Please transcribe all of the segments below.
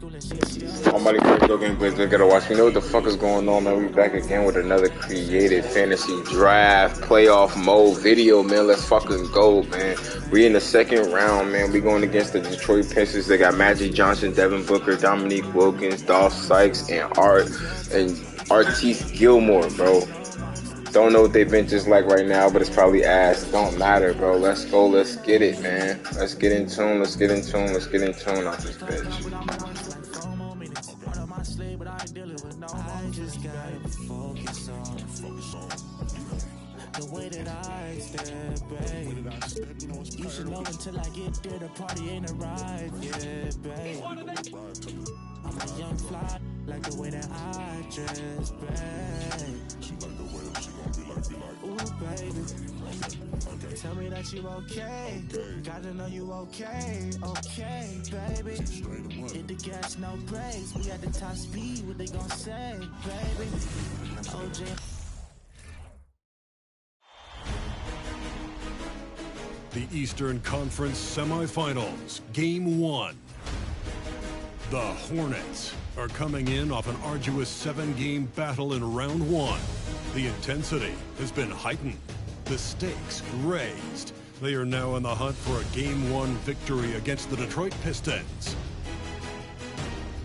Almighty Crypto Game Plays, we gotta watch. You know what the fuck is going on, man? We back again with another creative fantasy draft playoff mode video, man. Let's fucking go, man. We in the second round, man. We going against the Detroit Pistons. They got Magic Johnson, Devin Booker, Dominique Wilkins, Dolph Sykes, and Artise Gilmore, bro. Don't know what their bench is like right now, but it's probably ass. It don't matter, bro. Let's go. Let's get it, man. Let's get in tune. Let's get in tune. Let's get in tune off this bitch. The way that I step, babe. You should know until I get there, the party ain't arrived yet, babe. I'm a young fly, like the way that I dress, babe. Ooh, baby. Tell me that you okay. Gotta know you okay, okay, baby. Hit the gas, no brakes. We at the top speed, what they gon' say, baby? OJ. The Eastern Conference Semifinals, Game 1. The Hornets are coming in off an arduous 7-game battle in Round 1. The intensity has been heightened, the stakes raised. They are now in the hunt for a Game 1 victory against the Detroit Pistons.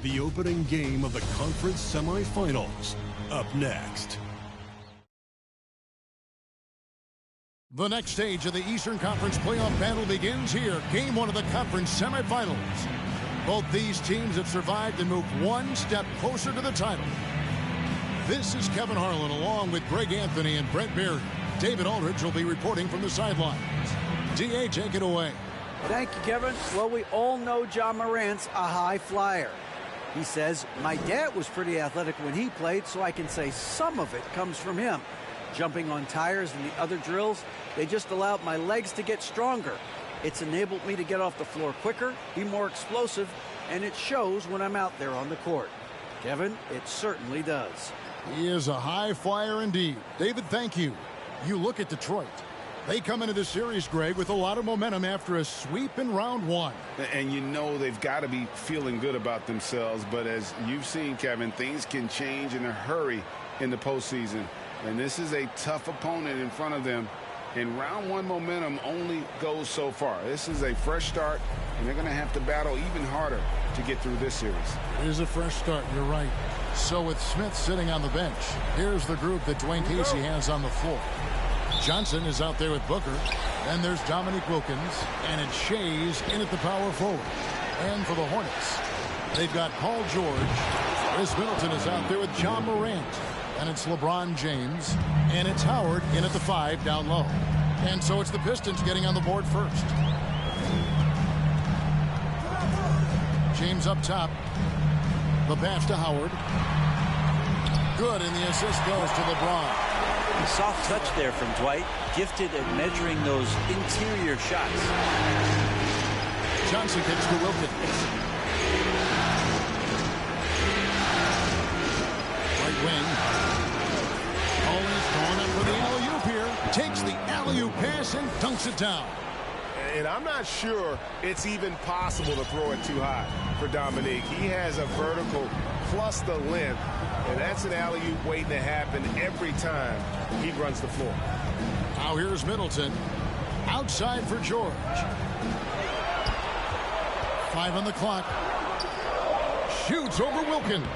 The opening game of the conference semifinals, up next. The next stage of the Eastern Conference playoff battle begins here. Game 1 of the conference semifinals. Both these teams have survived and moved one step closer to the title. This is Kevin Harlan along with Greg Anthony and Brent Berry. David Aldridge will be reporting from the sidelines. D.A., take it away. Thank you, Kevin. Well, we all know John Morant's a high flyer. He says, my dad was pretty athletic when he played, so I can say some of it comes from him. Jumping on tires and the other drills, they just allowed my legs to get stronger. It's enabled me to get off the floor quicker, be more explosive, and it shows when I'm out there on the court. Kevin, it certainly does. He is a high flyer indeed. David, thank you. You look at Detroit. They come into the series, Greg, with a lot of momentum after a sweep in round 1. And you know they've got to be feeling good about themselves. But as you've seen, Kevin, things can change in a hurry in the postseason. And this is a tough opponent in front of them. And round 1 momentum only goes so far. This is a fresh start, and they're going to have to battle even harder to get through this series. It is a fresh start, you're right. So with Smith sitting on the bench, here's the group that Dwayne Casey has on the floor. Johnson is out there with Booker. Then there's Dominique Wilkins, and it's Shays in at the power forward. And for the Hornets, they've got Paul George. Chris Middleton is out there with John Morant. And it's LeBron James, and it's Howard in at the 5 down low. And so it's the Pistons getting on the board first. James up top. The pass to Howard. Good, and the assist goes to LeBron. A soft touch there from Dwight, gifted at measuring those interior shots. Johnson kicks to Wilkins. Right wing. Going up for the alley-oop here. Takes the alley-oop pass and dunks it down. And I'm not sure it's even possible to throw it too high for Dominique. He has a vertical plus the length, and that's an alley-oop waiting to happen every time he runs the floor. Now here's Middleton. Outside for George. 5 on the clock. Shoots over Wilkins.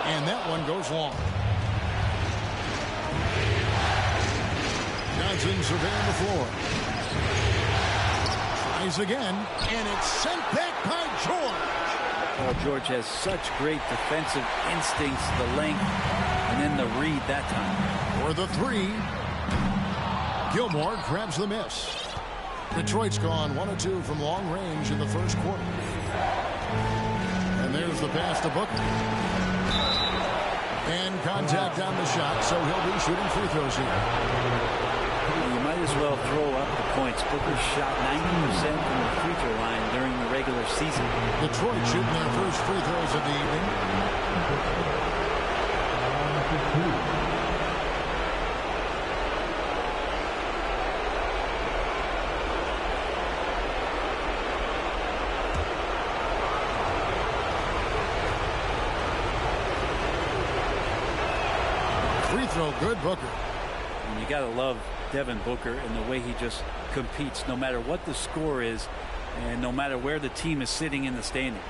And that one goes long. Johnson surveying the floor. Tries again, and it's sent back by George. Oh, George has such great defensive instincts, the length, and then the read that time. For the 3. Gilmore grabs the miss. Detroit's gone 1 of 2 from long range in the first quarter. And there's the pass to Booker. And contact on the shot, so he'll be shooting free throws here. You might as well throw up the points. Booker shot 90% from the free throw line during the regular season. Detroit shooting their first free throws of the evening. throw. Good, Booker. And you got to love Devin Booker and the way he just competes no matter what the score is and no matter where the team is sitting in the standing.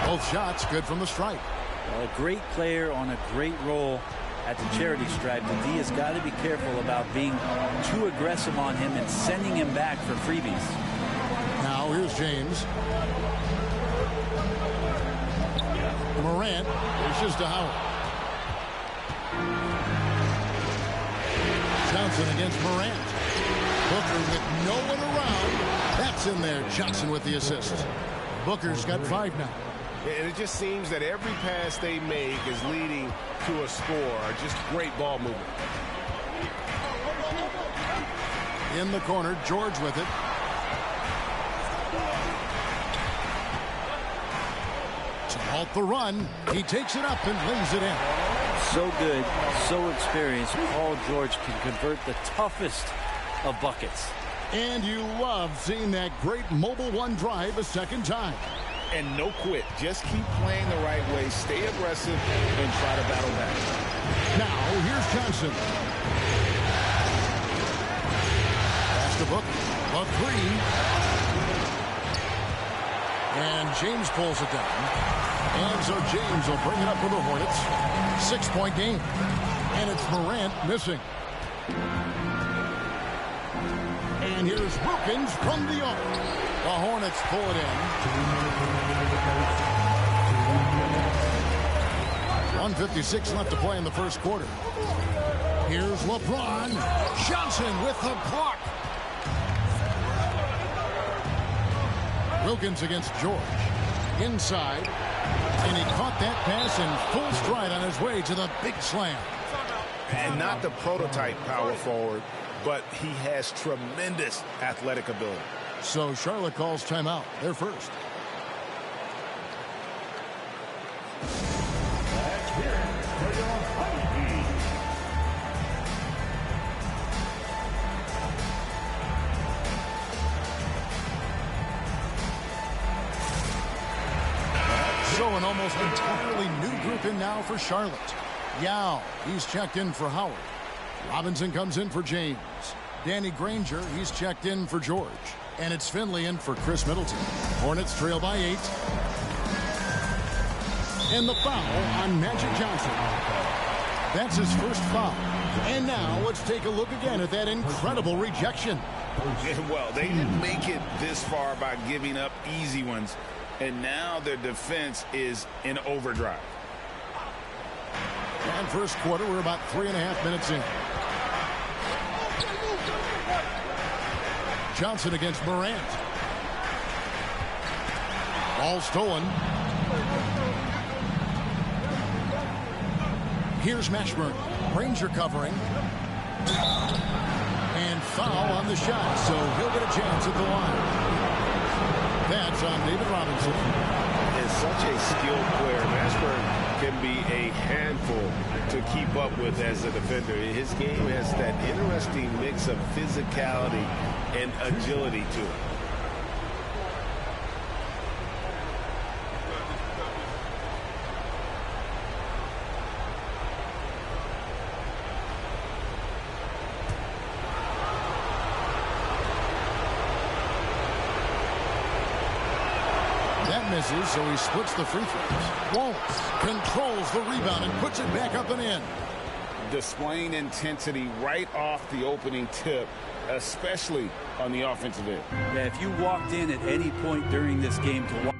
Both shots good from the stripe. Well, a great player on a great role at the charity stripe. The D has got to be careful about being too aggressive on him and sending him back for freebies. Now here's James. Morant dishes to Howard. Johnson against Morant. Booker with no one around. That's in there. Johnson with the assist. Booker's got 5 now. And it just seems that every pass they make is leading to a score. Just great ball movement. In the corner, George with it. To halt the run, he takes it up and lays it in. So good, so experienced. Paul George can convert the toughest of buckets. And you love seeing that great mobile one drive a second time. And no quit. Just keep playing the right way. Stay aggressive and try to battle back. Now, here's Johnson. Pass to Book. A 3. And James pulls it down. And so James will bring it up for the Hornets. 6-point game. And it's Morant missing. And here's Wilkins from the arc. The Hornets pull it in. 1:56 left to play in the first quarter. Here's LeBron. Johnson with the block. Wilkins against George. Inside. And he caught that pass in full stride on his way to the big slam. And not the prototype power forward, but he has tremendous athletic ability. So Charlotte calls timeout. They're first. So an almost entirely new group in now for Charlotte. Yao, he's checked in for Howard. Robinson comes in for James. Danny Granger, he's checked in for George. And it's Finley in for Chris Middleton. Hornets trail by 8. And the foul on Magic Johnson. That's his first foul. And now let's take a look again at that incredible rejection. Well, they didn't make it this far by giving up easy ones. And now their defense is in overdrive. And first quarter, we're about 3.5 minutes in. Johnson against Morant. Ball stolen. Here's Mashburn. Granger covering. And foul on the shot, so he'll get a chance at the line. That's on David Robinson. Is such a skilled player. Mashburn can be a handful to keep up with as a defender. His game has that interesting mix of physicality and agility to it. That misses, so he splits the free throws. Wallace controls the rebound and puts it back up and in. Displaying intensity right off the opening tip, especially on the offensive end. Yeah, if you walked in at any point during this game to watch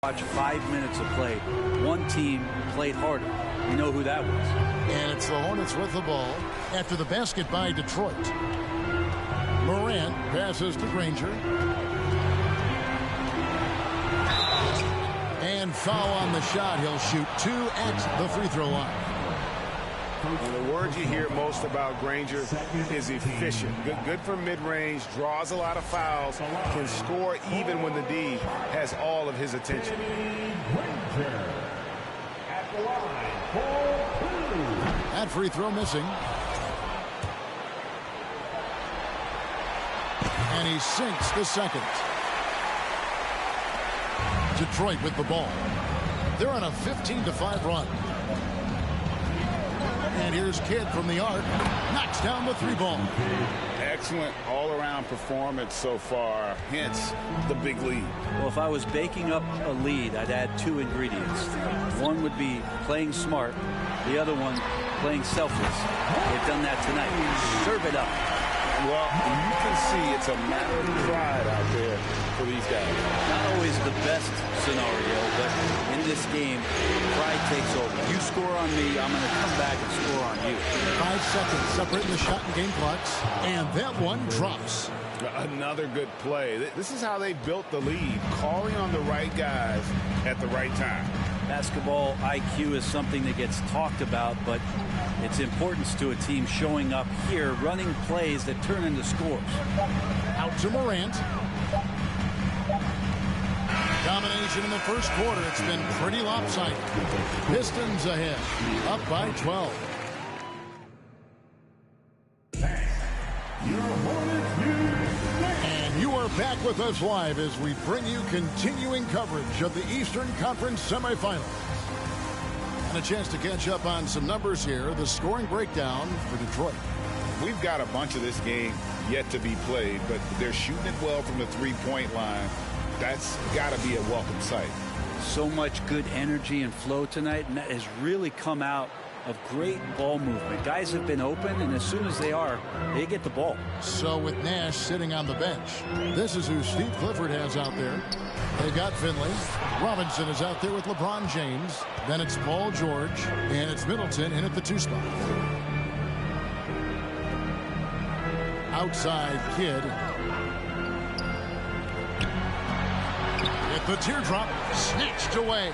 Watch 5 minutes of play. One team played harder. We know who that was. And it's the Hornets with the ball after the basket by Detroit. Morant passes to Granger. And foul on the shot. He'll shoot 2 at the free throw line. And the word you hear most about Granger is efficient. Good from mid-range, draws a lot of fouls, can score even when the D has all of his attention. That free throw missing. And he sinks the second. Detroit with the ball. They're on a 15-5 run. And here's Kidd from the arc. Knocks down the 3-ball. Excellent all-around performance so far, hence the big lead. Well, if I was baking up a lead, I'd add 2 ingredients. One would be playing smart. The other one, playing selfless. They've done that tonight. Serve it up. Well, you can see it's a matter of pride out there for these guys. Not always the best scenario, but in this game, pride takes over. You score on me, I'm going to come back and score on you. 5 seconds separating the shot and game clocks. And that one drops. Another good play. This is how they built the lead, calling on the right guys at the right time. Basketball IQ is something that gets talked about, but its importance to a team showing up here, running plays that turn into scores. Out to Morant. Domination in the first quarter. It's been pretty lopsided. Pistons ahead, up by 12. And you are back with us live as we bring you continuing coverage of the Eastern Conference semifinals. And a chance to catch up on some numbers here. The scoring breakdown for Detroit. We've got a bunch of this game yet to be played, but they're shooting it well from the three-point line. That's got to be a welcome sight. So much good energy and flow tonight, and that has really come out of great ball movement. Guys have been open, and as soon as they are, they get the ball. So with Nash sitting on the bench, this is who Steve Clifford has out there. They've got Finley. Robinson is out there with LeBron James. Then it's Paul George, and it's Middleton in at the 2 spot. Outside Kidd. At the teardrop, snatched away.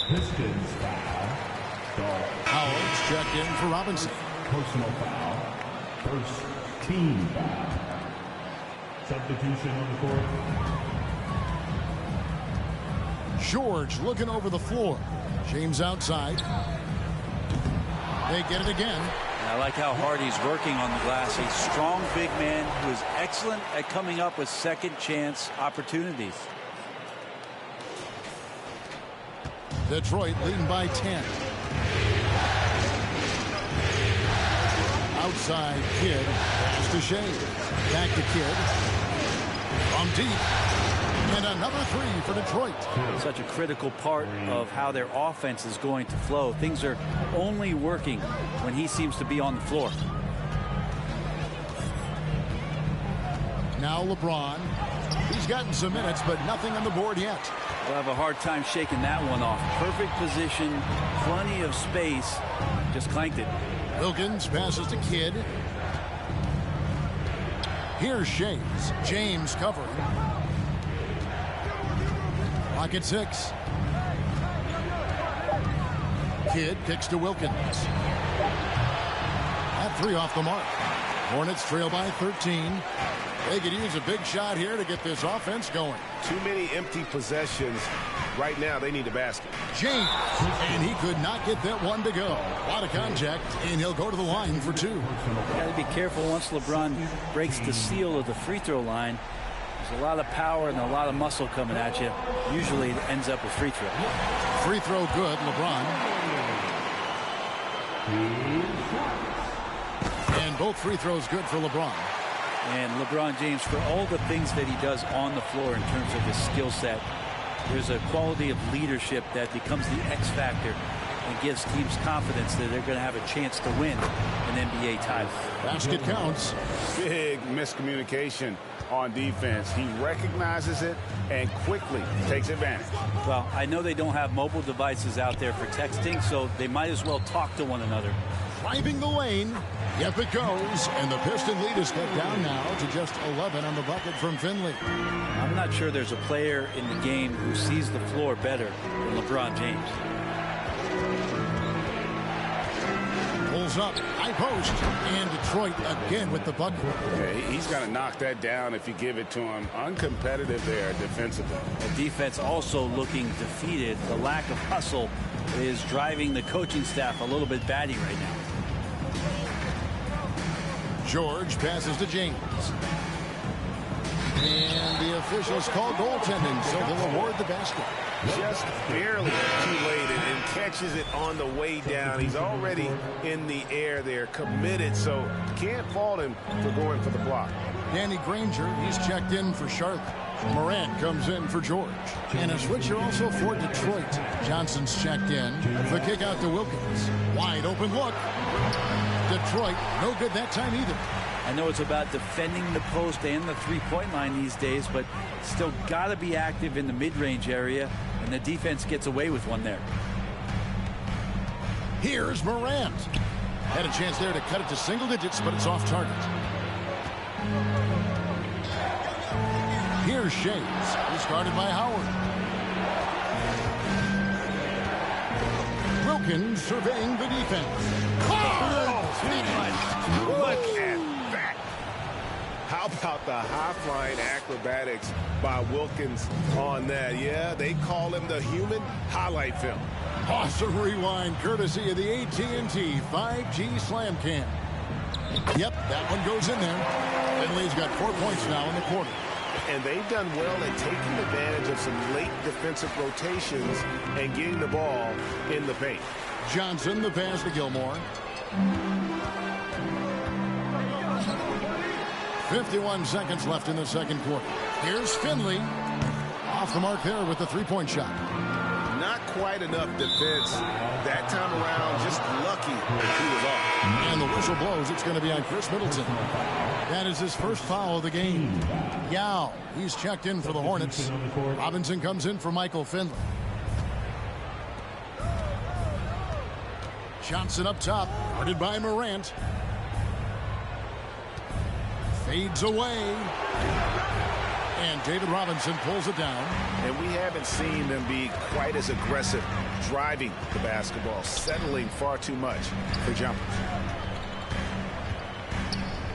Pistons foul. Howard's checked in for Robinson. Personal foul. First team foul. Substitution on the court. George looking over the floor. James outside. They get it again. I like how hard he's working on the glass. He's a strong big man who is excellent at coming up with second chance opportunities. Detroit leading by 10. Outside Kidd. Pass to Shea. Back to Kidd. From deep. And another 3 for Detroit. Such a critical part of how their offense is going to flow. Things are only working when he seems to be on the floor. Now LeBron. He's gotten some minutes, but nothing on the board yet. We'll have a hard time shaking that one off. Perfect position, plenty of space. Just clanked it. Wilkins passes to Kidd. Here's James. James covering. Clock at 6. Kidd kicks to Wilkins. That 3 off the mark. Hornets trail by 13. They could use a big shot here to get this offense going. Too many empty possessions. Right now, they need a basket. James, and he could not get that one to go. A lot of contact, and he'll go to the line for 2. Got to be careful once LeBron breaks the seal of the free throw line. There's a lot of power and a lot of muscle coming at you. Usually it ends up with free throw. Free throw good, LeBron. And both free throws good for LeBron. And LeBron James, for all the things that he does on the floor in terms of his skill set, there's a quality of leadership that becomes the X factor and gives teams confidence that they're going to have a chance to win an NBA title. Basket counts. Big miscommunication on defense. He recognizes it and quickly takes advantage. Well, I know they don't have mobile devices out there for texting, so they might as well talk to one another. Driving the lane. Yep, it goes. And the Piston lead is cut down now to just 11 on the bucket from Finley. I'm not sure there's a player in the game who sees the floor better than LeBron James. Pulls up, high post, and Detroit again with the bucket. Yeah, he's going to knock that down if you give it to him. Uncompetitive there defensively. The defense also looking defeated. The lack of hustle is driving the coaching staff a little bit batty right now. George passes to James. And the officials call goaltending, so they'll award the basket. Just barely too late and catches it on the way down. He's already in the air there, committed, so can't fault him for going for the block. Danny Granger, he's checked in for Charlotte. Morant comes in for George. And a switcher also for Detroit. Johnson's checked in. The kick out to Wilkins. Wide open look. Detroit, no good that time either. I know it's about defending the post and the three-point line these days, but still got to be active in the mid-range area, and the defense gets away with one there. Here's Morant. Had a chance there to cut it to single digits, but it's off target. Here's Shays. He's guarded by Howard. Wilkins surveying the defense. Look at that. How about the high-flying acrobatics by Wilkins on that? Yeah, they call him the human highlight film. Awesome rewind courtesy of the AT&T 5G Slam Cam. Yep, that one goes in there. Finley's got 4 points now in the quarter. And they've done well at taking advantage of some late defensive rotations and getting the ball in the paint. Johnson, the pass to Gilmore. 51 seconds left in the second quarter. Here's Finley. Off the mark there with the three-point shot. Not quite enough defense that time around. Just lucky he was off. And the whistle blows. It's going to be on Chris Middleton. That is his first foul of the game. Yao, he's checked in for the Hornets. Robinson comes in for Michael Finley. Johnson up top, guarded by Morant. Fades away. And David Robinson pulls it down. And we haven't seen them be quite as aggressive driving the basketball, settling far too much for jumpers.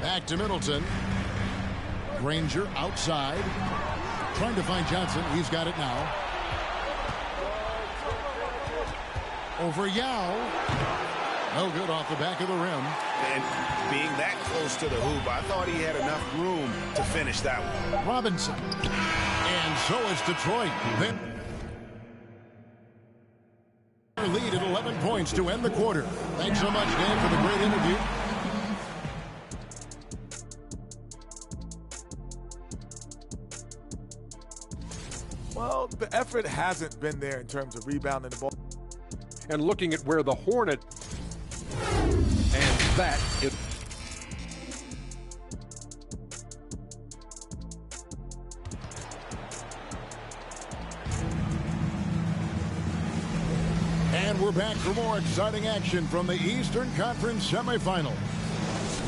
Back to Middleton. Granger outside. Trying to find Johnson. He's got it now. Over Yao. No good off the back of the rim. And being that close to the hoop, I thought he had enough room to finish that one. Robinson. And so is Detroit. Their lead at 11 points to end the quarter. Thanks so much, Dan, for the great interview. Well, the effort hasn't been there in terms of rebounding the ball. And looking at where the Hornet and that is. And we're back for more exciting action from the Eastern Conference semifinals.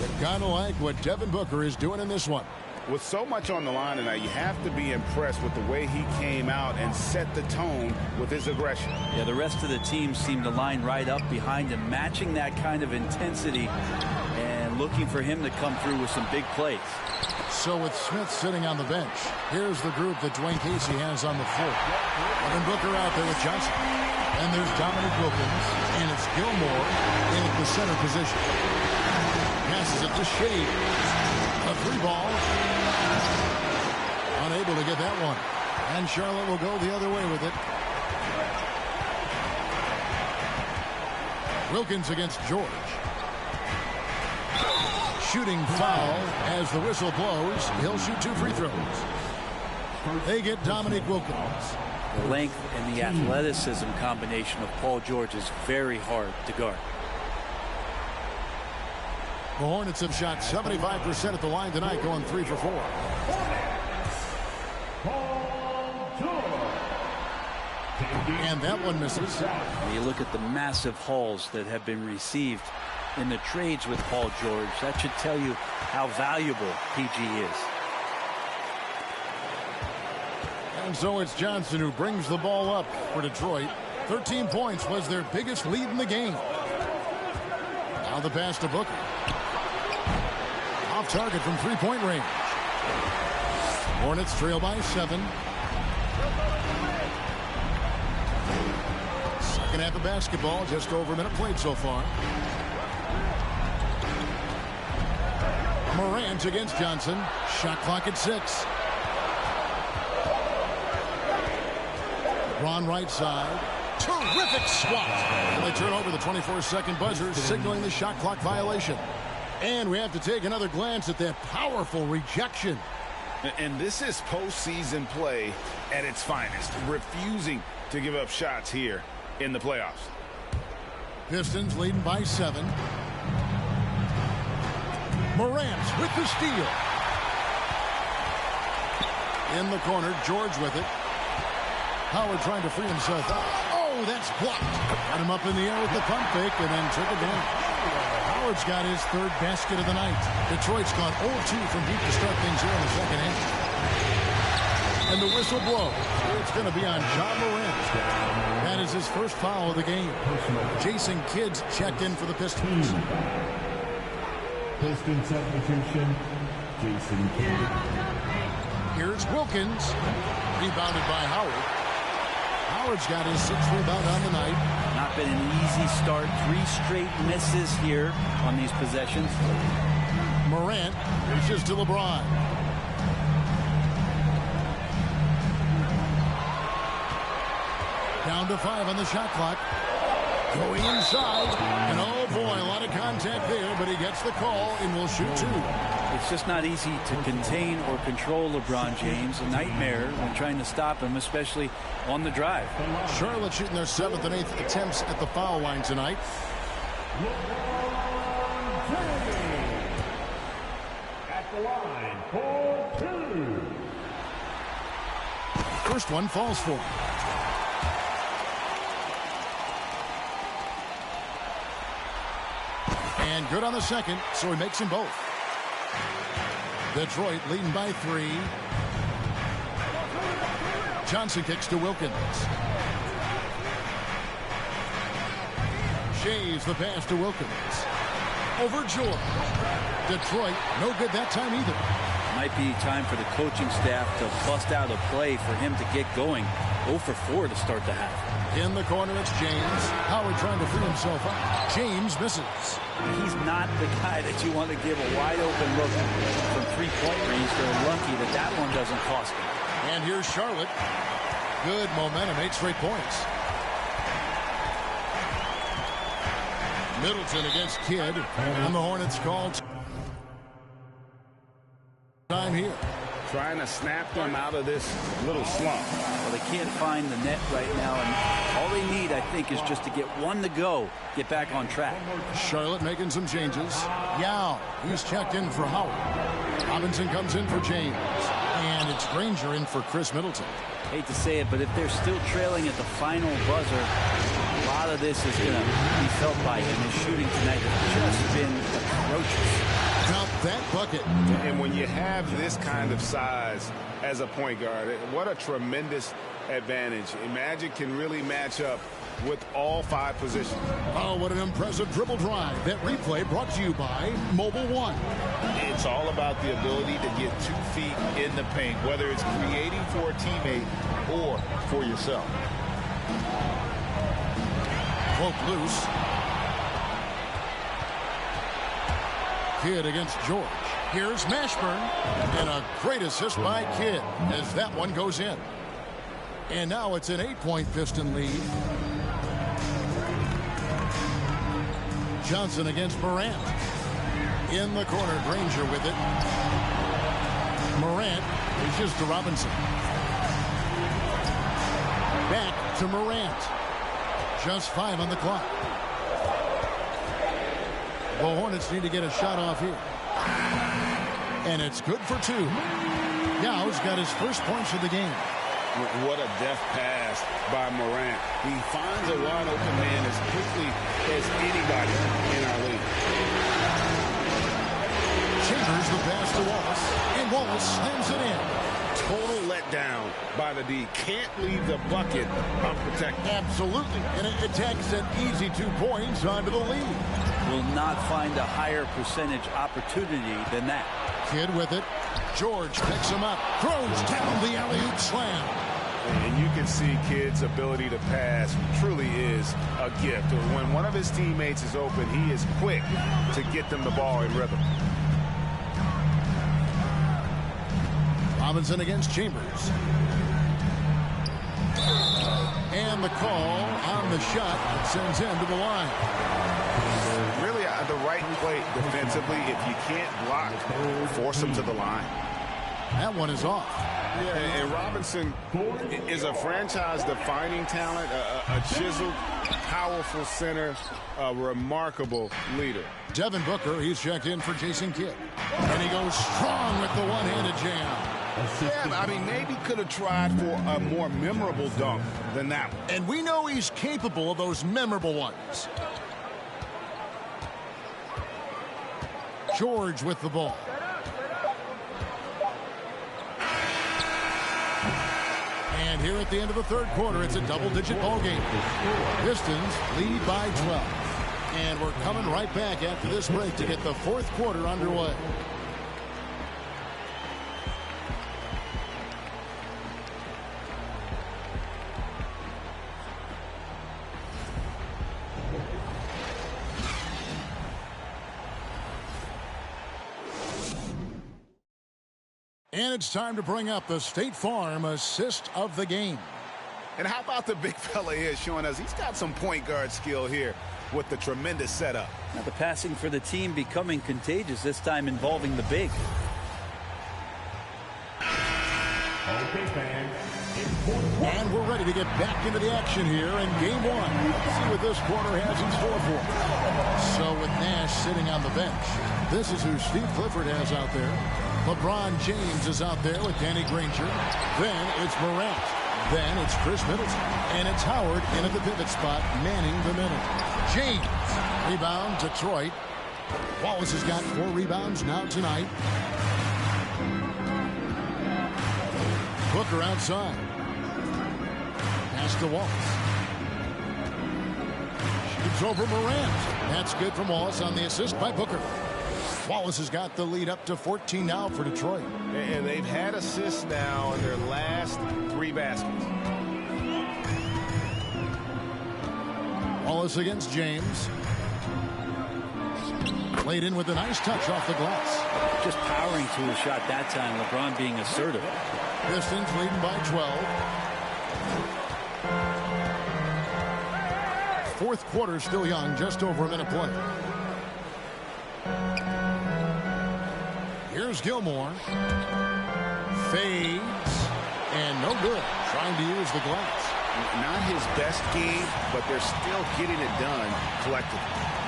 You gotta like what Devin Booker is doing in this one. With so much on the line tonight, you have to be impressed with the way he came out and set the tone with his aggression. Yeah, the rest of the team seemed to line right up behind him, matching that kind of intensity and looking for him to come through with some big plays. So with Smith sitting on the bench, here's the group that Dwayne Casey has on the floor. Devin Booker out there with Johnson. And there's Dominic Wilkins, and it's Gilmore in at the center position. Passes it to Shea. A three ball. Unable to get that one. And Charlotte will go the other way with it. Wilkins against George. Shooting foul as the whistle blows. He'll shoot 2 free throws. They get Dominic Wilkins. The length and the athleticism combination of Paul George is very hard to guard. The Hornets have shot 75% at the line tonight, going 3 for 4. And that one misses. You look at the massive hauls that have been received in the trades with Paul George. That should tell you how valuable PG is. And so it's Johnson who brings the ball up for Detroit. 13 points was their biggest lead in the game. Now the pass to Booker. Off target from three-point range. Hornets trail by 7. Second half of basketball, just over a minute played so far. Morant against Johnson. Shot clock at 6. Ron right side. Terrific swat. And they turn over the 24-second buzzer, signaling the shot clock violation. And we have to take another glance at that powerful rejection. And this is postseason play at its finest. Refusing to give up shots here in the playoffs. Pistons leading by 7. Morant with the steal. In the corner, George with it. Howard trying to free himself out. Oh, that's blocked. Got him up in the air with the pump fake and then took it down. Howard's got his 3rd basket of the night. Detroit's gone 0-2 from deep to start things here in the second half. And the whistle blows. It's going to be on John Morant. That is his first foul of the game. Jason Kidd's checked in for the Pistons. Piston substitution, Jason Kidd. Here's Wilkins. Rebounded by Howard. Howard's got his 6th rebound on the night. Not been an easy start. 3 straight misses here on these possessions. Morant reaches to LeBron. Down to 5 on the shot clock. Going inside. And oh boy, a lot of contact there, but he gets the call and will shoot 2. It's just not easy to contain or control LeBron James. A nightmare when trying to stop him, especially on the drive. Charlotte shooting their 7th and 8th attempts at the foul line tonight. At the line for 2. First one falls for him. And good on the second, so he makes them both. Detroit leading by 3. Johnson kicks to Wilkins. Shays the pass to Wilkins. Over George. Detroit, no good that time either. Might be time for the coaching staff to bust out a play for him to get going. 0 for 4 to start the half. In the corner, it's James. Howard trying to free himself up. James misses. He's not the guy that you want to give a wide-open look from three-point range. They're lucky that that one doesn't cost them. And here's Charlotte. Good momentum, 8 straight points. Middleton against Kidd. And the Hornets called time here. Trying to snap them out of this little slump. Well, they can't find the net right now, and all they need, I think, is just to get one to go, get back on track. Charlotte making some changes. Yao, he's checked in for Howard. Robinson comes in for James. And it's Granger in for Chris Middleton. Hate to say it, but if they're still trailing at the final buzzer, a lot of this is going to be felt by him. His shooting tonight has just been atrocious. Count that bucket. And when you have this kind of size as a point guard, what a tremendous advantage. Magic can really match up with all 5 positions. Oh, what an impressive dribble drive. That replay brought to you by Mobile One. It's all about the ability to get 2 feet in the paint, whether it's creating for a teammate or for yourself. Poke loose. Kidd against George. Here's Mashburn. And a great assist by Kidd as that one goes in. And now it's an 8-point Piston lead. Johnson against Morant. In the corner, Granger with it. Morant reaches to Robinson. Back to Morant. Just 5 on the clock. The Hornets need to get a shot off here. And it's good for 2. Yao's got his first points of the game. What a deft pass by Morant. He finds a wide open man as quickly as anybody in our league. Chambers the pass to Wallace. And Wallace slams it in. Total letdown by the D. Can't leave the bucket unprotected. Absolutely. And it takes an easy 2 points onto the lead. Will not find a higher percentage opportunity than that. Kid with it. George picks him up. Throws down the alley-oop slam. And you can see Kid's ability to pass truly is a gift. When one of his teammates is open, he is quick to get them the ball in rhythm. Robinson against Chambers. And the call on the shot sends him to the line. Really the right play defensively. If you can't block, force him to the line. That one is off. Yeah, and Robinson is a franchise-defining talent, a chiseled, powerful center, a remarkable leader. Devin Booker, he's checked in for Jason Kidd. And he goes strong with the one-handed jam. Yeah, I mean, maybe could have tried for a more memorable dunk than that one. And we know he's capable of those memorable ones. George with the ball. And here at the end of the third quarter, it's a double-digit ball game. Pistons lead by 12. And we're coming right back after this break to get the fourth quarter underway. And it's time to bring up the State Farm assist of the game. And how about the big fella here showing us he's got some point guard skill here with the tremendous setup. Now the passing for the team becoming contagious, this time involving the big. Okay, fans. And we're ready to get back into the action here in game 1. Let's see what this quarter has in store for us. So with Nash sitting on the bench, this is who Steve Clifford has out there. LeBron James is out there with Danny Granger. Then it's Morant. Then it's Chris Middleton. And it's Howard in at the pivot spot, manning the middle. James. Rebound, Detroit. Wallace has got 4 rebounds now tonight. Booker outside. Pass to Wallace. Shoots over Morant. That's good from Wallace on the assist by Booker. Wallace has got the lead up to 14 now for Detroit. And they've had assists now in their last 3 baskets. Wallace against James. Played in with a nice touch off the glass. Just powering to a shot that time. LeBron being assertive. Pistons leading by 12. Fourth quarter still young, just over a minute play. Here's Gilmore. Fades. And no good. Trying to use the glass. Not his best game, but they're still getting it done collectively.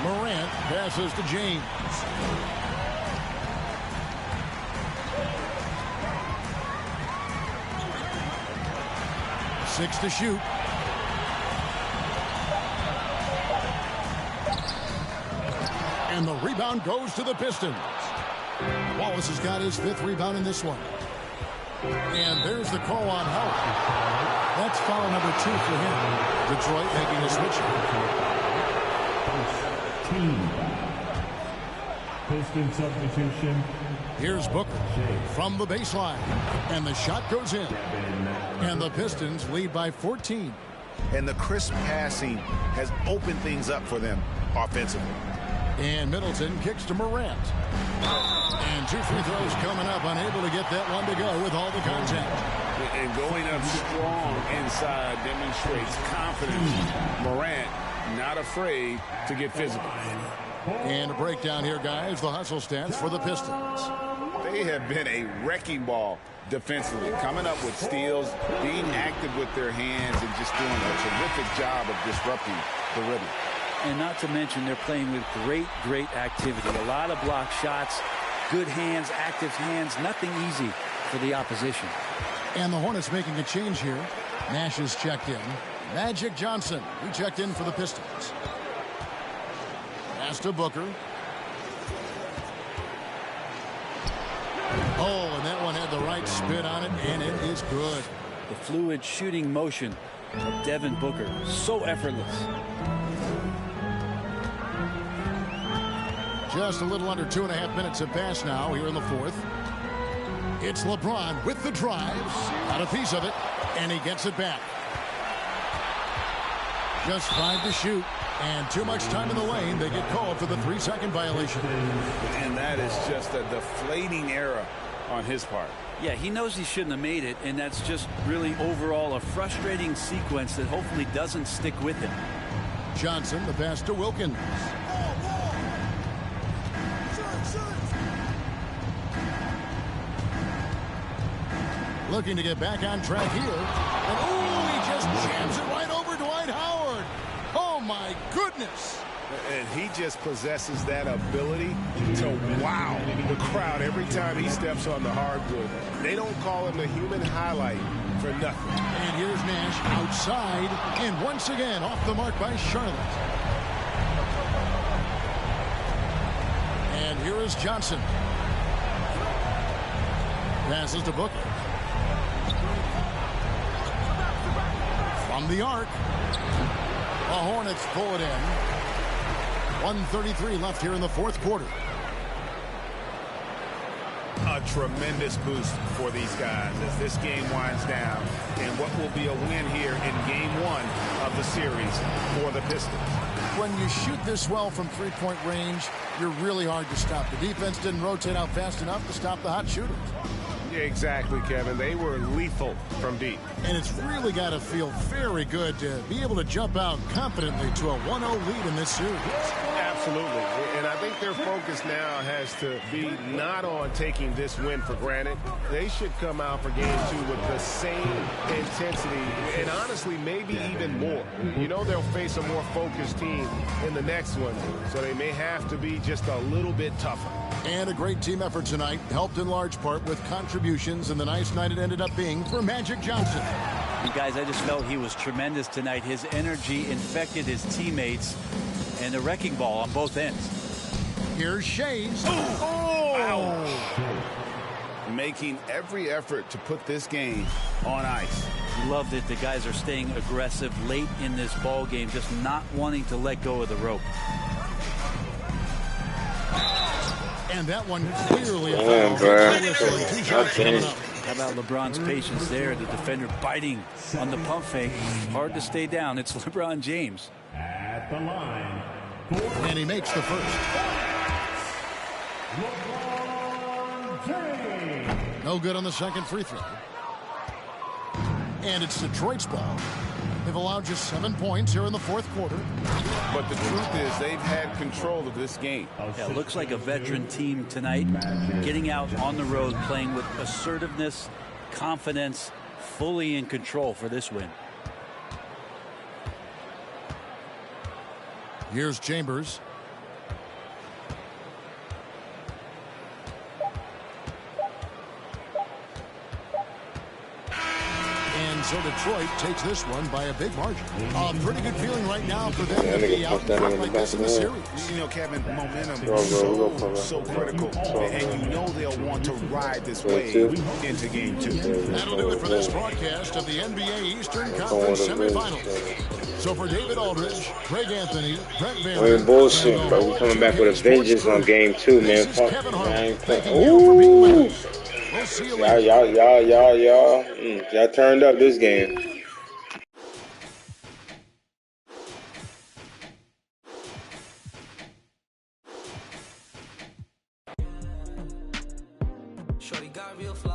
Morant passes to James. Six to shoot. And the rebound goes to the Pistons. Wallace has got his 5th rebound in this one. And there's the call on Howard. That's foul number 2 for him. Detroit making a switch. Piston substitution. Here's Booker from the baseline. And the shot goes in. And the Pistons lead by 14. And the crisp passing has opened things up for them offensively. And Middleton kicks to Morant. And 2 free throws coming up. Unable to get that one to go with all the contact. And going up strong inside demonstrates confidence. Morant not afraid to get physical. And a breakdown here, guys. The hustle stats for the Pistons. They have been a wrecking ball defensively, coming up with steals, being active with their hands, and just doing a terrific job of disrupting the rhythm. And not to mention, they're playing with great activity. A lot of block shots, good hands, active hands, nothing easy for the opposition. And the Hornets making a change here. Nash is checked in. Magic Johnson, he checked in for the Pistons. Pass to Booker. Oh, and that one had the right spin on it, and it is good. The fluid shooting motion of Devin Booker, so effortless. Just a little under 2.5 minutes have passed now here in the fourth. It's LeBron with the drives. Got a piece of it, and he gets it back. Just 5 to shoot, and too much time in the lane. They get called for the 3-second violation. And that is just a deflating error on his part. Yeah, he knows he shouldn't have made it, and that's just really overall a frustrating sequence that hopefully doesn't stick with him. Johnson, the pass to Wilkins. Looking to get back on track here. And oh, he just jams it right over Dwight Howard. Oh, my goodness. And he just possesses that ability to wow the crowd every time he steps on the hardwood. They don't call him the human highlight for nothing. And here's Nash outside. And once again, off the mark by Charlotte. And here is Johnson. Passes to Booker. From the arc. The Hornets pull it in. 1:33 left here in the fourth quarter. A tremendous boost for these guys as this game winds down. And what will be a win here in game 1 of the series for the Pistons. When you shoot this well from three-point range, you're really hard to stop. The defense didn't rotate out fast enough to stop the hot shooters. Yeah, exactly, Kevin. They were lethal from deep. And it's really got to feel very good to be able to jump out confidently to a 1-0 lead in this series. Absolutely. And I think their focus now has to be not on taking this win for granted. They should come out for game 2 with the same intensity and honestly maybe even more. You know they'll face a more focused team in the next one, so they may have to be just a little bit tougher. And a great team effort tonight, helped in large part with contributions, and the nice night it ended up being for Magic Johnson. You guys, I just felt he was tremendous tonight. His energy infected his teammates, and a wrecking ball on both ends. Here's Shays. Making every effort to put this game on ice. Love that the guys are staying aggressive late in this ball game, just not wanting to let go of the rope. And that one clearly a foul. How about LeBron's patience there? The defender biting on the pump fake. Hard to stay down. It's LeBron James. At the line. And he makes the first. No good on the second free throw. And it's Detroit's ball. They've allowed just 7 points here in the fourth quarter. But the truth is they've had control of this game. Yeah, looks like a veteran team tonight. Getting out on the road, playing with assertiveness, confidence, fully in control for this win. Here's Chambers. And so Detroit takes this one by a big margin. A pretty good feeling right now for them to be out like this in the series. You know, Kevin, momentum is so critical. And you know they'll want to ride this wave into game 2. That'll do it for this broadcast of the NBA Eastern Conference semifinals. So for David Aldridge, Greg Anthony, Brett Bailey. I mean, bullshit, bro. We coming back with a vengeance on game 2, man. Fuck, man. Ooh. We'll see you later. Y'all turned up this game. Shorty got real fly.